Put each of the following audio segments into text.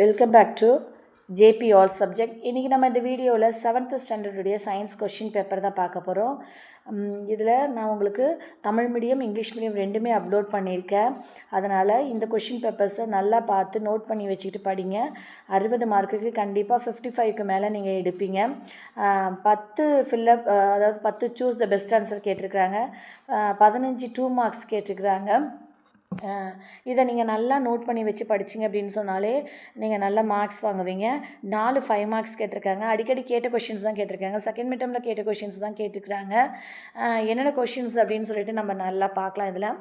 Welcome back to JP all subject. இன்றைக்கி நம்ம இந்த வீடியோவில் 7th ஸ்டாண்டர்டுடைய சயின்ஸ் கொஷின் பேப்பர் தான் பார்க்க போகிறோம். இதில் நான் உங்களுக்கு தமிழ் மீடியம் இங்கிலீஷ் மீடியம் ரெண்டுமே அப்லோட் பண்ணியிருக்கேன். அதனால் இந்த கொஷின் பேப்பர்ஸை நல்லா பார்த்து நோட் பண்ணி வச்சுக்கிட்டு படிங்க. 60 மார்க்குக்கு கண்டிப்பாக 55க்கு மேலே நீங்கள் எடுப்பீங்க. 10 ஃபில்லப், அதாவது 10 சூஸ் த பெஸ்ட் ஆன்சர் கேட்டிருக்கிறாங்க. 15 2 மார்க்ஸ் கேட்டிருக்கிறாங்க. இதை நீங்கள் நல்லா நோட் பண்ணி வச்சு படிச்சிங்க அப்படின்னு சொன்னாலே நீங்கள் நல்ல மார்க்ஸ் வாங்குவீங்க. 4 5 மார்க்ஸ் கேட்டிருக்காங்க. அடிக்கடி கேட்ட கொஷின்ஸ் தான் கேட்டிருக்காங்க. செகண்ட் மிட்டமில் கேட்ட கொஷின்ஸ் தான் கேட்டிருக்கிறாங்க. என்னென்ன கொஷின்ஸ் அப்படின்னு சொல்லிட்டு நம்ம நல்லா பார்க்கலாம்.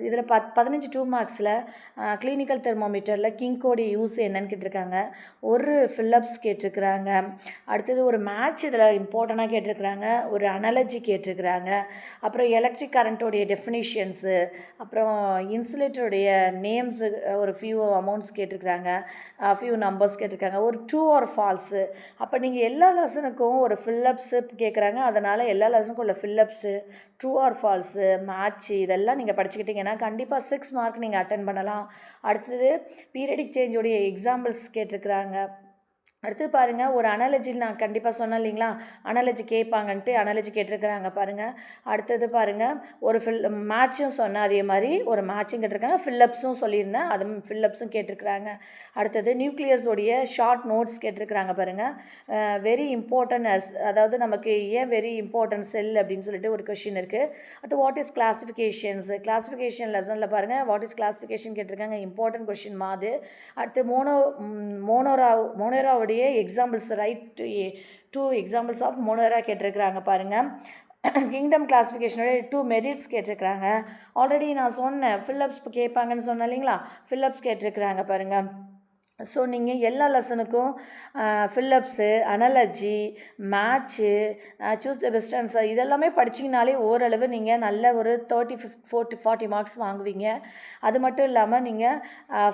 இதில் 15 2 மார்க்ஸில் கிளினிக்கல் தெர்மோமீட்டரில் கிங்கோடைய யூஸ் என்னன்னு கேட்டிருக்காங்க. ஒரு ஃபில்லப்ஸ் கேட்டிருக்கிறாங்க. அடுத்தது ஒரு மேட்ச் இதில் இம்பார்ட்டண்ட்டாக கேட்டிருக்கிறாங்க. ஒரு அனாலஜி கேட்டிருக்கிறாங்க. அப்புறம் எலக்ட்ரிக் கரண்ட்டோடைய டெஃபினிஷன்ஸு, அப்புறம் இன்சுலேட்டருடைய நேம்ஸு, ஒரு ஃபியூ அமௌண்ட்ஸ் கேட்டிருக்கிறாங்க, ஃபியூ நம்பர்ஸ் கேட்டிருக்காங்க. ஒரு ட்ரூ ஆர் ஃபால்ஸு. அப்போ நீங்கள் எல்லா லெசனுக்கும் ஒரு ஃபில்லப்ஸு கேட்குறாங்க. அதனால் எல்லா லெசனுக்கும் உள்ள fill-ups, true R falls, match இதெல்லாம் நீங்கள் படிச்சுக்கிட்டிங்கன்னா கண்டிப்பாக 6 மார்க் நீங்கள் அட்டன் பண்ணலாம். அடுத்தது பீரியடிக் சேஞ்சோடைய எக்ஸாம்பிள்ஸ் கேட்டிருக்கிறாங்க. அடுத்து பாருங்கள், ஒரு அனாலஜி நான் கண்டிப்பாக சொன்னேன் இல்லைங்களா, அனாலஜி கேட்பாங்கன்ட்டு அனாலஜி கேட்டிருக்கிறாங்க பாருங்கள். அடுத்தது பாருங்கள், ஒரு மேட்சும் சொன்னேன், அதே மாதிரி ஒரு மேட்சும் கேட்டிருக்காங்க. ஃபில்லப்ஸும் சொல்லியிருந்தேன், அதுவும் ஃபில்லப்ஸும் கேட்டிருக்கிறாங்க. அடுத்தது நியூக்ளியஸோடைய ஷார்ட் நோட்ஸ் கேட்டிருக்கிறாங்க பாருங்கள். வெரி இம்பார்ட்டன்ட் அதாவது நமக்கு ஏன் வெரி இம்பார்ட்டன்ட் செல் அப்படின்னு சொல்லிட்டு ஒரு கொஷின் இருக்குது. அடுத்து வாட் இஸ் கிளாஸிஃபிகேஷன் லெசனில் பாருங்கள், வாட் இஸ் கிளாஸிஃபிகேஷன் கேட்டிருக்காங்க. இம்பார்ட்டன்ட் கொஷின் மாதிரி. அடுத்து மோனோராவுடைய எக்ஸாம்பிள்ஸ், ரைட் 2 எக்ஸாம்பிள்ஸ் ஆஃப் மோனோரா கேட்டிருக்கிறாங்க பாருங்கள். கிங்டம் கிளாஸிஃபிகேஷனோட 2 மெரிட்ஸ் கேட்டிருக்கிறாங்க. ஆல்ரெடி நான் சொன்னேன் ஃபில்லப்ஸ் கேட்பாங்கன்னு சொன்னேன் இல்லைங்களா, ஃபில்லப்ஸ் கேட்டிருக்கிறாங்க பாருங்கள். ஸோ நீங்கள் எல்லா லெசனுக்கும் fill ups, analogy, match, choose the best answer இதெல்லாமே படிச்சிங்கனாலே ஓரளவு நீங்கள் நல்ல ஒரு 40 மார்க்ஸ் வாங்குவீங்க. அது மட்டும் இல்லாமல் நீங்கள்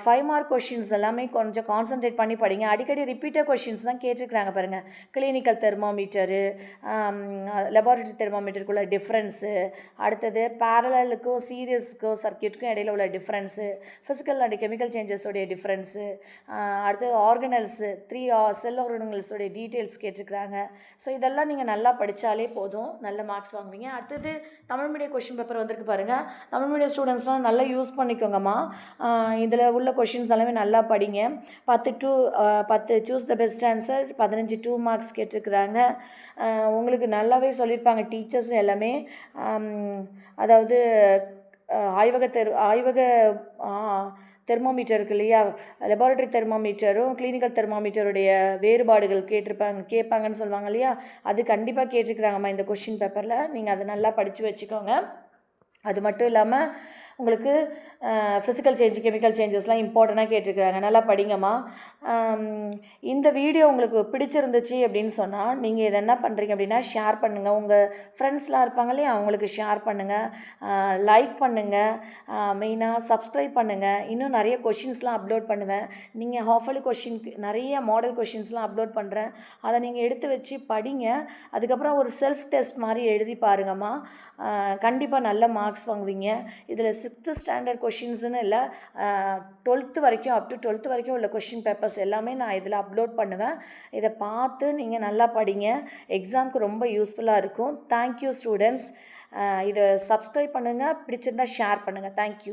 5 மார்க் கொஷின்ஸ் எல்லாமே கொஞ்சம் கான்சன்ட்ரேட் பண்ணி படிங்க. அடிக்கடி ரிப்பீட்டட் கொஷின்ஸ் தான் கேட்டிருக்கிறாங்க பாருங்கள். கிளினிக்கல் தெர்மோமீட்டரு, லெபார்ட்டரி தெர்மோமீட்டருக்குள்ள டிஃப்ரென்ஸு, அடுத்தது பேரலுக்கும் சீரியஸுக்கும் சர்க்கியூட்டுக்கும் இடையில உள்ள டிஃப்ரென்ஸு, ஃபிசிக்கல் அண்ட் கெமிக்கல் சேஞ்சஸோடைய டிஃப்ரென்ஸு, அடுத்து ஆர்கனல்ஸு 3 செல் ஆர்கனல்ஸோடைய டீட்டெயில்ஸ் கேட்டிருக்கிறாங்க. ஸோ இதெல்லாம் நீங்கள் நல்லா படித்தாலே போதும், நல்ல மார்க்ஸ் வாங்குவீங்க. அடுத்தது தமிழ் மீடியம் கொஷின் பேப்பர் வந்திருக்கு பாருங்கள். தமிழ் மீடியம் ஸ்டூடெண்ட்ஸ்லாம் நல்லா யூஸ் பண்ணிக்கோங்கம்மா. இதில் உள்ள கொஷின்ஸ் எல்லாமே நல்லா படிங்க. 10 choose the best answer, 15 2 marks கேட்டிருக்கிறாங்க. உங்களுக்கு நல்லாவே சொல்லியிருப்பாங்க டீச்சர்ஸ் எல்லாமே. அதாவது ஆய்வக தெர்மோமீட்டர் இருக்கு இல்லையா, லெபார்ட்டரி தெர்மோமீட்டரும் கிளினிக்கல் தெர்மோமீட்டருடைய வேறுபாடுகள் கேட்பாங்கன்னு சொல்லுவாங்க இல்லையா, அது கண்டிப்பாக கேட்டிருக்கிறாங்கம்மா இந்த கொஷின் பேப்பரில். நீங்கள் அதை நல்லா படித்து வச்சுக்கோங்க. அது மட்டும் இல்லாமல் உங்களுக்கு ஃபிசிக்கல் சேஞ்ச், கெமிக்கல் சேஞ்சஸ்லாம் இம்பார்ட்டண்ட்டாக கேட்டிருக்கிறாங்க. நல்லா படிங்கம்மா. இந்த வீடியோ உங்களுக்கு பிடிச்சிருந்துச்சு அப்படின்னு சொன்னால் நீங்கள் இதை என்ன பண்ணுறீங்க அப்படின்னா ஷேர் பண்ணுங்கள். உங்கள் ஃப்ரெண்ட்ஸ்லாம் இருப்பாங்க இல்லையா, அவங்களுக்கு ஷேர் பண்ணுங்கள், லைக் பண்ணுங்கள், மெயினாக சப்ஸ்கிரைப் பண்ணுங்கள். இன்னும் நிறைய கொஷின்ஸ்லாம் அப்லோட் பண்ணுவேன். நீங்கள் ஹாஃபலி கொஷினுக்கு நிறைய மாடல் கொஷின்ஸ்லாம் அப்லோட் பண்ணுறேன். அதை நீங்கள் எடுத்து வச்சு படிங்க. அதுக்கப்புறம் ஒரு செல்ஃப் டெஸ்ட் மாதிரி எழுதி பாருங்கம்மா. கண்டிப்பாக நல்ல மார்க்ஸ் வாங்குவீங்க. இதில் 6th ஸ்டாண்டர்ட் கொஷின்ஸுன்னு இல்லை, 12th வரைக்கும் அப் டு 12th வரைக்கும் உள்ள கொஷின் பேப்பர்ஸ் எல்லாமே நான் இதில் அப்லோட் பண்ணுவேன். இதை பார்த்து நீங்கள் நல்லா படிங்க. எக்ஸாமுக்கு ரொம்ப யூஸ்ஃபுல்லாக இருக்கும். Thank you students. இதை சப்ஸ்கிரைப் பண்ணுங்கள், பிடிச்சிருந்தால் ஷேர் பண்ணுங்கள். தேங்க்யூ.